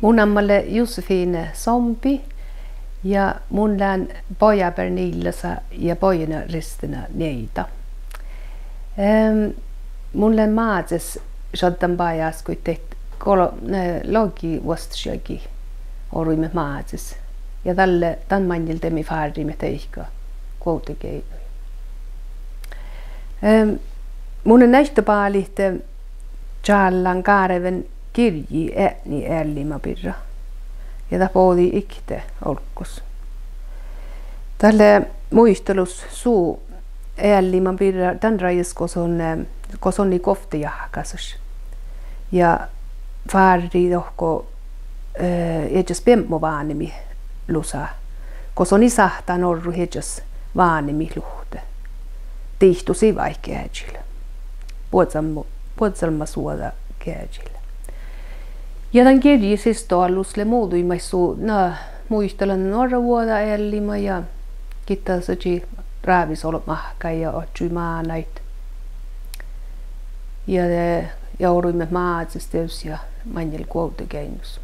Mun ammalle Josefine Sompi ja mun lään poja Pernillasa ja pojina ristinä neitä. Mun lään maates shottan pajas kun teet logi vastasyöki oruimme maates. Ja tälle tämän manjilta me färdimme teikka kuitenkin. Mun näistä paalihte Charlan Kaareven kirji ääni ällimapirra. Ja tämä poodi ikte olkos. Tälle muistelus suu ällimapirra tämän rajassa kosonni koftijahkasus. Ja färdi tohko edes pemmo vaanimi lusa. Kosoni sahtaa norru edes vaanimi luhte. Tihtusi vaikea äjillä. Puolsalma suoda käjillä. Ja tämän kirjisista alusle muuduimaisu muistelen norra vuoda ellima ja kittasaji raavisolmahka ja otsui maanait. Ja jouduimme maatsesteus ja manjel kuoutekeinus.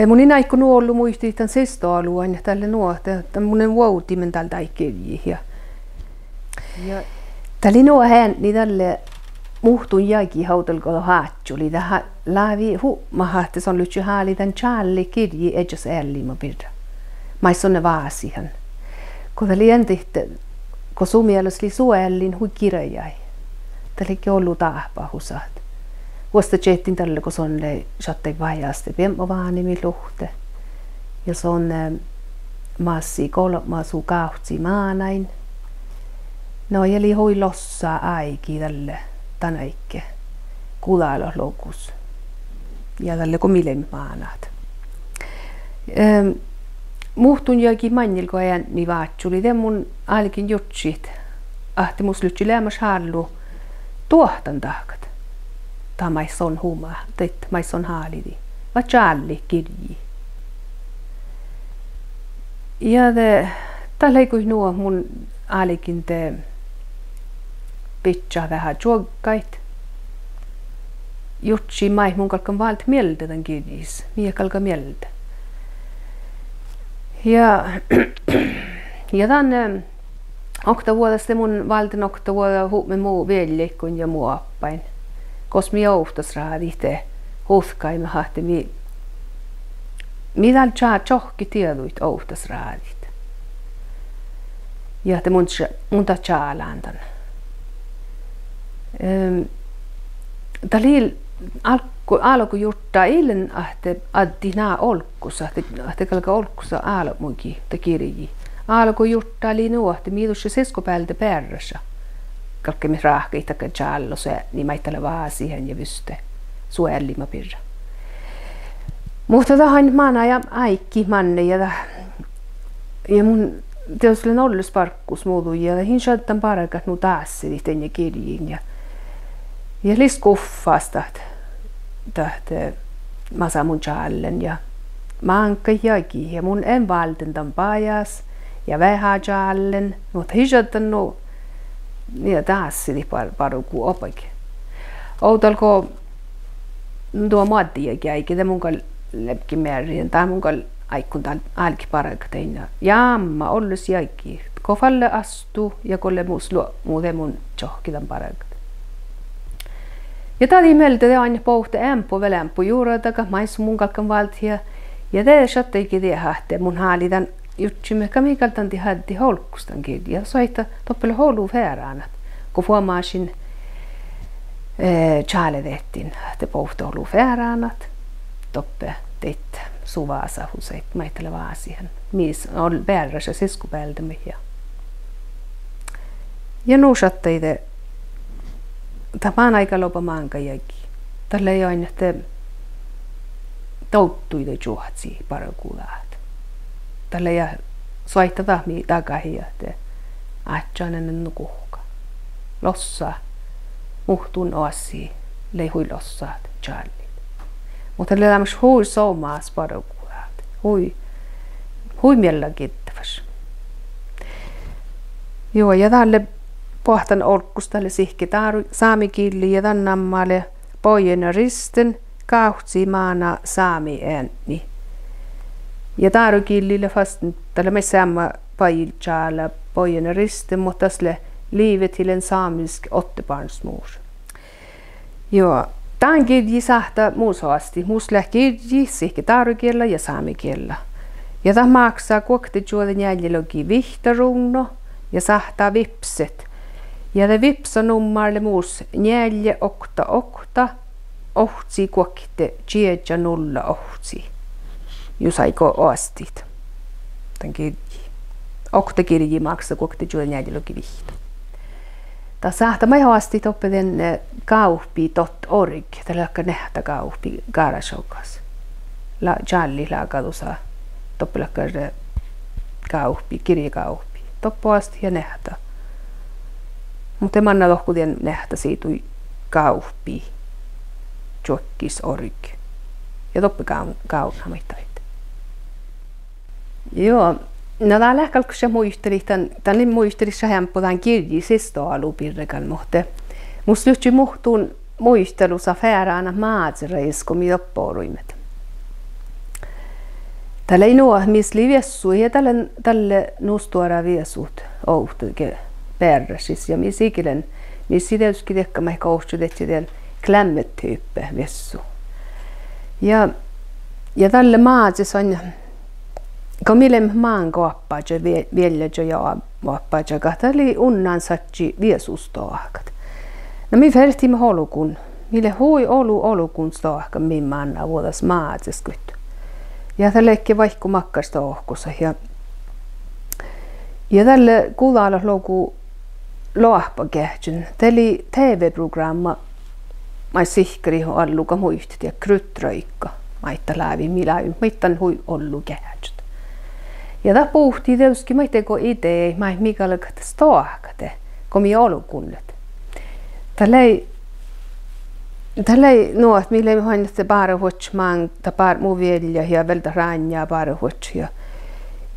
Mun inaikku nuollu muisti tämän sesta alueen tälle nuohta, että munen vuotimen tältä kirjiä. Ja tälle nuohen niin tälle muhtun jäki hautelko haatsuli tähän lävi huumahahti se on lyhtsy haali tämän Charlie kirji edjas ellima pidä. Mais on ne vaasihan. Kun tälle jentihte, kun sun mielestä suellin hui kirjai. Tällekin ollut tahpahusaat. Vuosta tjettin tälle, kun se on sattei vajaste piemmo vaanimi luhte. Ja se on massi kolmasu kahtsi maanain. No eli hui lossa aiki tälle tänäikke kulailo lokus. Ja tälle kun milen maanat. Muhtun jokin manjilko ajan niin vaatsuli. Te mun ainakin jutsit. Ahti mus lytsi lämmäs hallu tuohtan tahkat. Mais on huma, teit mais on haalidi. Va Charlie kirji. Ja tällä ei kuin nuo mun aalikin te pitää vähän juokkait. Jutsi mai mun kalkan valta mieltä tämän kirjis. Mie kalka mieltä. Ja tämän oktavuodesta mun valten oktavuoda huume muu veljekkun ja muu appain. Kos mi jouhtas raadite huuskaimme hahti mitä tjohki tieduit ouhtas raadit. Ja te mun ta tjaalantan. Talil alku juttaa illen ahte addi naa olkussa, ahte kalka olkussa almuki te kirji. Alku juttaa oli nuohti miitus seskopäältä pärrässä. Kalke me rahkeita jallo se niin maittele vaan siihen ja vyste suellima pirra. Mutta tähän maana ja aikki manne ja mun teos olen ollut sparkkus muutu ja hin shadtan parakat nu taas tänne kirjiin ja lis kuffasta tähte masa mun jallen ja maanka jaki ja mun en valten tämän pajas ja vähän jallen mutta hin shadtan nu ja taas sidi paru ku opake. Outalko tuo muottiakin eikä te munkal lepki määrin tai munkal aikun tal alki parakteina. Jamma ollus jäikki. Kofalle astu ja kolle muslo muuten mun johkitan parakte. Ja tadi meiltä te aina pohte empo velempo juurotaka mais munkalkan valtia ja te shatteikin te hahte mun haalitan jutsimme kamikaltanti haddi holkustankin ja soita toppele holu fääräänät kun huomaasin chaalevettin te pohte holu fääräänät toppe teit suvaasa huseit maittele vaasihan mis on väärässä siskupäältämme ja nu shatteide tapaan aika lopa maankajakin tällä ei aina te touttuide juhatsi parakuulaat tällä ja soittava mi takahia te atjanen nukuhka lossa muhtun oasi lehui lossaat Charlie mutta lämmäs hui somaas parakuulaat hui miellä kittäväs joo ja tälle pohtan olkkus tälle sihki saamikieli ja tämän nammalle pojen risten kauhtsi maana saami ääni. Ja taarukillille fastan tällä me samma pailjaala pojen riste mutta sle livet till en samisk åttebarnsmor. Joo, tämän kirji sahta muusoasti. Muusle kirji sihki taarukilla ja saamikielellä. Ja tämä maksaa kuokti juoden jäljelogi vihtarunno ja sahtaa vipset. Ja det vipsa nummarle muus 488 ohtsi kuokte 708. Jos aiko ostit. Tämän kirji. Okta kirji maksaa kuokti juoden jäljelogi vihta. Tämä sahta mä haastit oppeden kauppi.org. Tällä on nähtä kauppi garashokas. La jalli laakadusa. Toppelakkar kauppi, kirjakauppi. Toppoasti ja nähtä. Mutta manna lohkudien nähtä siitä kauppi. Jokkis.org. Ja toppi kaunamittaita. Joo. No tää lähkalkussa muisteli, tän muistelissa hämpputaan kirjisista alupirrekan, mutta musta lyhtsy muhtuun muistelussa fääräänä maatsereis, kun mi opporuimet. Tällä ei nuo, missä li viessu, ja tälle nustuara viesut ouhtuike pärräsis, ja missä ikilen, missä tietysti tekkä mä ehkä ouhtuutettiin tällä klämmetyyppä viessu. Ja tälle maatses on kun millem maan koappaja vielä ja koappaja kahtali unnan satsi viesustoakat. No mi vertimme holukun. Mille hui olukun stoakka min manna vuodas maatseskut. Ja tällekin vaikku makkasta ohkussa ja tälle kudalla loku loahpa kähtsyn. Täli TV-programma mai sihkari alluka muistit ja kryttröikka. Maitta lävi mittan hui ollu kähtsyn. Ja tämä puhuttiin tietysti, mä tein idea, mä mikä oli stoakate, kun minä olukunnet. Tällä ei nuot, millä ei hain, että bara huotsmaan, tai muu vielä ja vältä ranjaa bara huotsia.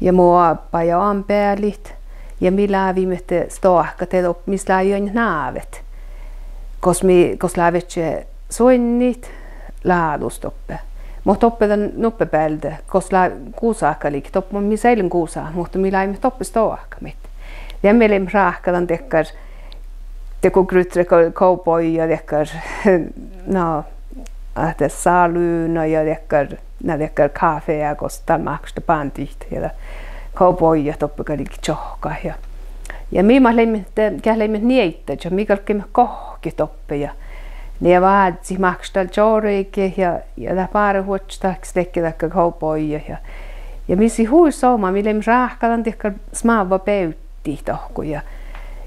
Ja muu appa ja ampealit, ja millä viime stoakate, missä ei ole naavet. Kos lävet se soinnit, laadustoppe. Mutta oppetan noppepäältä, koska kuusaakalikin, toppa missä eilen kuusaa, mutta millä ei toppe stoakamit. Ja meillä ei rahkadan tekkar, teko grytre kaupoja tekkar, no, että saluuna ja tekkar kafea, koska maksta pantit ja kaupoja toppekalikin tjohka. Ja minä lämmin niitä, ja mikä oli kohki toppe. Ne vaatsi makstal joreike ja tämä pari huotsitaksi tekee kaupoja ja missi huisoma millä me rahkadan tekee smaava pöytti tohkuja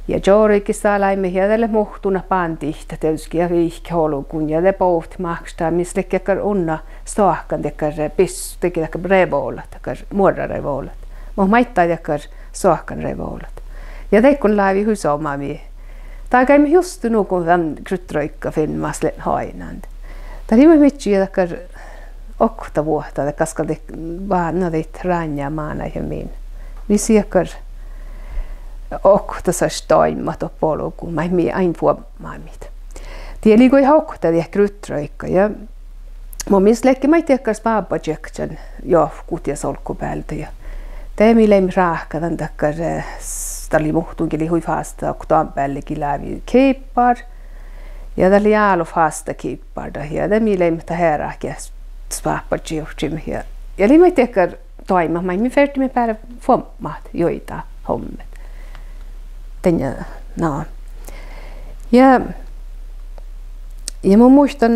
ja joreike saa läimme ja tälle muhtuna pantihta tietysti ja viihki holukun ja le pohti makstaa missä tekee unna stoahkan tekee pissu tekee revolat tekee muodarevolat mutta maittaa tekee stoahkan revolat ja teikun läivi huisoma mie. Tai käimme just nu kun tämän kryttroikka filmas hainand. Tämä oli mitään että okta vuotta että koska te vaan noit ranja maana ja min. Vi siekar okta så stoimat och polku mai mi ain puomamit. Tieli kui okta de kryttroikka ja mo mis lekki mai tekkas pappa jektsen jo kutia solkku päältä ja teemi leim rahkadan takkar tällä muhtuunkin hui fasta oktaan päällekin läpi keippar ja tällä jäälu fasta keippar ja tämä mielestä herääkin spappajiuhtim ja liimai tekkar toima mai mi fertimme päällä fommat joita hommet tänne no ja mä muistan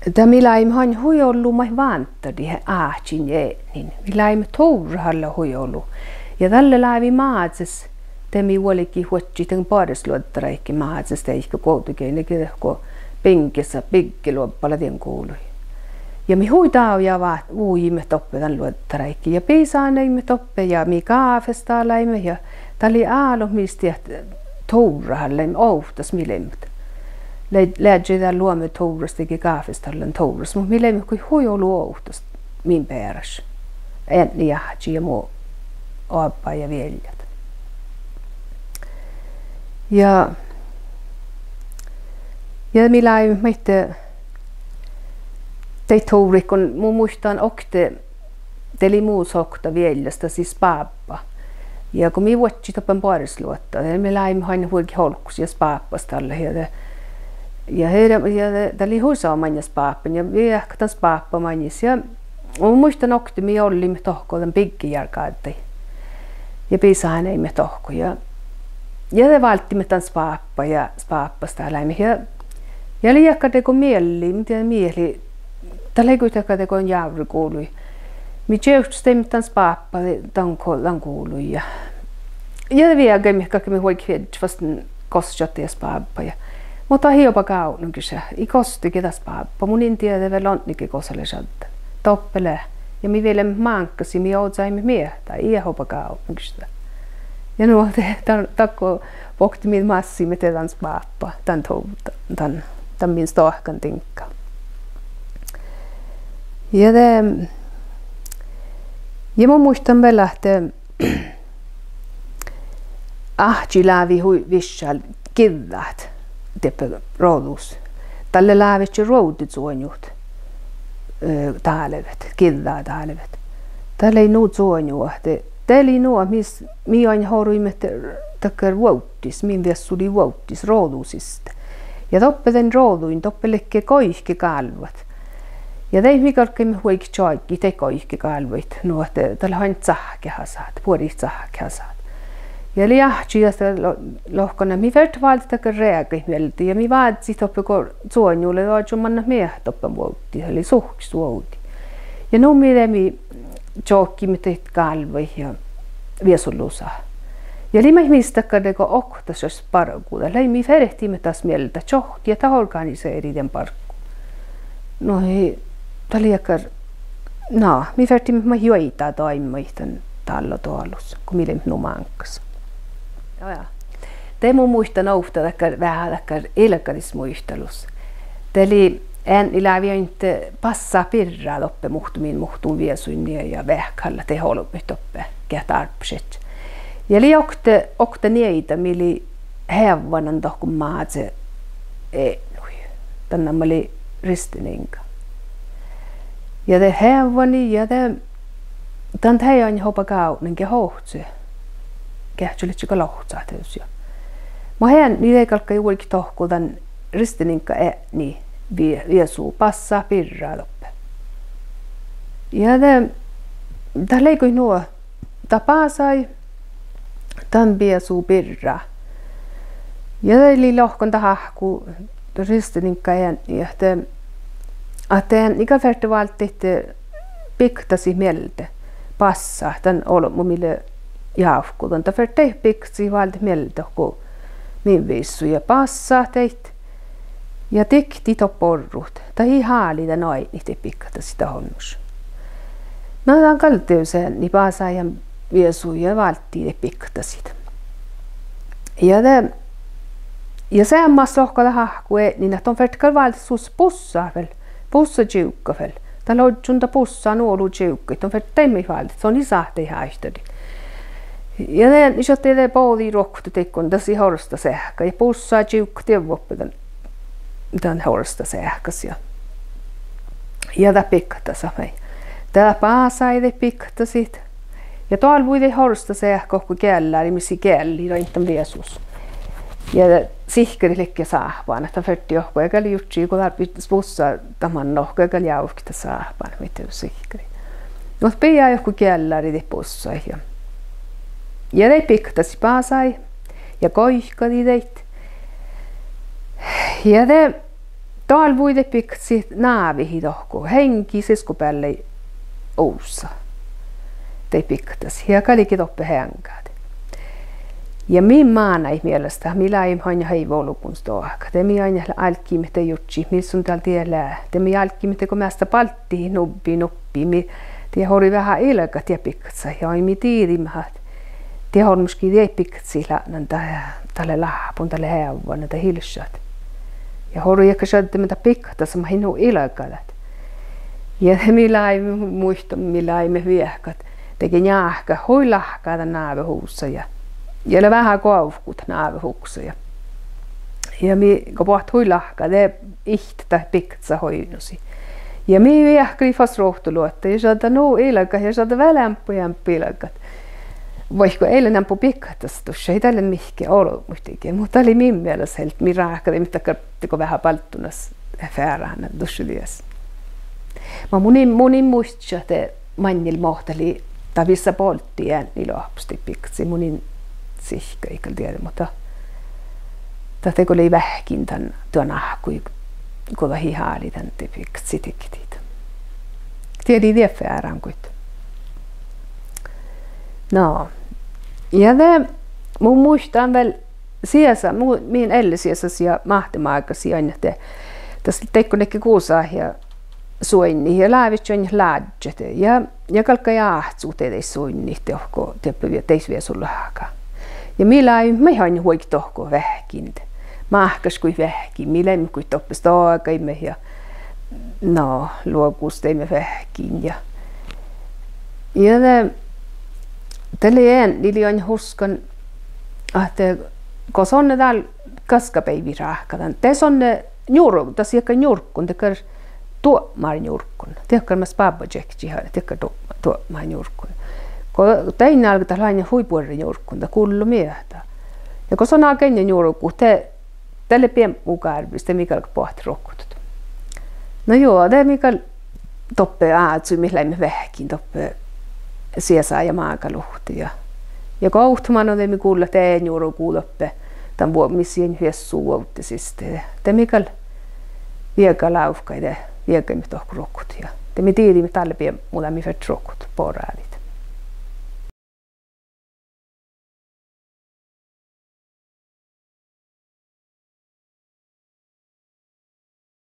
että millaim han hui ollut mai vantadi aatsin niin millaim tourhalla hui ollut. Ja tällä lävi maatses, temi olikin huotsi tämän parisluottareikin maatses, teikö koulutukeinenkin, kun penkissä pikkiluoppala tien kuului. Ja mi huitaa ja vaat uimme toppe tämän luottareikin ja piisaaneemme toppe ja mi kaafestaalaimme ja täli aalo misti tourahalle ouhtas milemmet. Lähdetään luomme tourastikin kaafestaallen touras, mutta milemmet kui hui olu ouhtas min peräs. En jahti ja muu. Appa ja veljet. Ja millä ei meitte Tei tuuri, kun mun muistan okte, teli muus okta vielästä siis paappa. Ja kun mi vuotsi toppen parisluotta, me läimme aina huikin holkus ja paappas tällä. Ja täällä oli huisaa manjas paappan ja vi ehkä tämän paappa manjas. Ja mun muistan okte, mi olimme tohko tämän piggijärkaattai. Ja piisaan ei me tohko. Ja te valtimme tämän paappa ja paappas täällä. Ja liiakka teko mieli, mitä mieli. Tällä ei kuitenkaan teko on jävri kuului. Mi tjeuhtus teimme tämän paappa, tämän kuului. Ja vielä kaikki me huikin vasta kostjatti ja paappa. Mutta hiopa kaununkin se. I kostikin tässä paappa. Mun en tiedä vielä onnikin koselle saada. Toppele. Ja mi vielä mankkasi, mi outsaimme miehtää. I hopa kaununkin sitä. Ja nu takko vokti min massi med tämän paappa. Tämän min stahkan tinkka. Ja mä muistan vielä, että ahti lävi hui vissal kivät teppä roodus. Tälle lävitsi roodit suonjuht taalevet, kivää taalevet. Tälle ei nuut suonjuht. Tälle ei nuo, mi aina horuimme takkar vuottis, min viessuli vuottis roodusista. Ja toppelen rooduin, toppelekke koihke kalvat. Ja tei mikalkkimme huikki tjoikki, te koihke kalvit. No, tällä hain tsahkehasaat, puolit tsahkehasaat. Ja liahti ja lohkona, mi vert valti takkar rääkäi mielti. Ja mi vaadsi toppe suonjulle, vaadsi manna mieh toppen vuotti, eli suhks vuotti. Ja nu mi tjoikki me teit kalvit ja viesulusaa. Ja lima ihmistäkään teko oktas jos parkuuda. Läimi ferehtimme taas mieltä tjohti ja ta organiseeri den parku. No hei, taliakar, no, mi ferehtimme ma joita toimmoihtan tallo tuolus, kun mille nu mankas. Ja. Te mun muistan ouhta vähän takkar ilkarismuistelus. Teli en iläviä inte passaa pirraa loppe muhtuun viesuinnia ja vähkalla te holoppi toppe kätarpset. Ja li okte niitä, mili hevanan tohkun maatse enui. Tänne oli ristininka. Ja te hevani ja tän heijan hopa kauninkin hohtse. Kähtsylitsika lohtsaa teus. Mä hän niitä kalkka juurikin tohku tän ristininka niin viesuu passaa pirraa loppe. Ja tää leikoi nuo tapaa sai. Tämän viesuu pirraa. Ja eli lohkon tahku ristininka ja että ikä färte valti että piktasi mieltä passaa tämän olomu mille jaavku. Tämän färte piktasi valti mieltä kun min viesuu ja passaa teit. Ja tekti toporrut. Tai haali tämän aini te piktasi tahonnus. No tämän kalteuseen niin passaa ja viesuu ja valtii te piktasit. Ja sammas lohkalla hahku niin että on vertikal valti sus pussaa vel, pussa tjukka vel. Täällä on junta pussaa nuolu tjukka, on vertikal valti, se on isahti haistadi. Ja ne isotte te pooli rokkutu tekkon tässä horsta sähkä ja pussaa tjukka tievoppi tämän horsta sähkäs ja tää pikkatasa mei. Täällä paasai te piktasit. Ja tuolla voi horsta sähkö, kun källään, missä källi, rintan viesus. Ja sihkerillekin saapaan, että färti johko, eikä li jutsi, kun tarvitsisi bussaa tämän nohko, eikä li aukita saapaan, mitä on sihkeri. Mutta pidä johko källään, rintan bussaa. Ja ne piktasi paasai, ja koihkadi teit. Ja tuolla voi piktasi naavihi tohko, henki siskupäälle oussa. Te piktas. Ja kalikin toppe hänkaat. Ja min maana ei mielestä, millä ei aina heivolukunstoaka. Te mi aina alkimme te jutsi, missä on täällä tiellä. Te mi alkimme te kun mästä palttiin nuppi. Te hori vähän ilka te pikkatsa. Ja ei mi tiedimme, että te hori myöskin te pikkatsi tälle lahpun, tälle heuvana, tälle hilsat. Ja hori ehkä saada mitä pikkatsa, mä hinu ilkalat. Ja millä ei muista, millä ei me viehkat. Teki njahka, hui lahkaa tämän naavehuussa ja vähän kauvkut naavehuussa. Ja mi, kun puhut hui lahkaa, te ihtä tai pikkatsa hoinusi. Ja me ei ehkä fast rohtulotta, ja saada nuu ilaka, ja saada välämpujan pilakat. Vaikka eilen ampu pikkahtastus, ei tälle mihke ollut muhtikin, mutta oli minun mielestä helt miraakali, mitä kattiko vähän palttunas fäärään dussilias. Mä munin muistaa, että mannil mohtali tavissa polttien ilohpusti pikksi, munin sihka eikä tiedä, mutta teko oli vähkin tämän tuon ahkui, kun hihaali tämän pikksi tikkitit. Tiedä det fäärään kuitenkin. No, ja mun muistan vielä sieltä, min ellisiässä ja mahtemaikaisia aina, että tässä teikko nekki kuusaa ja soinni ja lävitsen laadjet ja kalkka jahtsuuteen ei soinni tehko teppöviä teisviä sulla haka. Ja millä ei me aina huik tohko vähkin. Mahkas kuin vähkin, millä ei kuin toppis taakaimme ja no luokusteimme vähkin ja tälle en lilian huskan, että kun on ne täällä kaskapäivi rahkadan, tässä on ne njurkun, tässä jäkkä njurkun, tekee tuomar njurkun, tekee mä spabajekti, tekee tuomar njurkun. Kun tein alkaa tällainen huipuori njurkun, tämä kuuluu miestä. Ja kun on alkaa njurkun, tälle pien mukaarvista, mikä pohti rokkutut. No joo, tämä mikä toppe aatsu, millä emme vähkin toppe sieltä ja maakaluhti. Ja kohtumaan on emme kuulla teen juuri kuuloppe tämän vuomisiin hyvässä suuuttisista. Tämä mikä vieka laufka ja vieka emme tohku rokkut. Ja me tiedimme tälle pien mulla mi fett rokkut poraalit.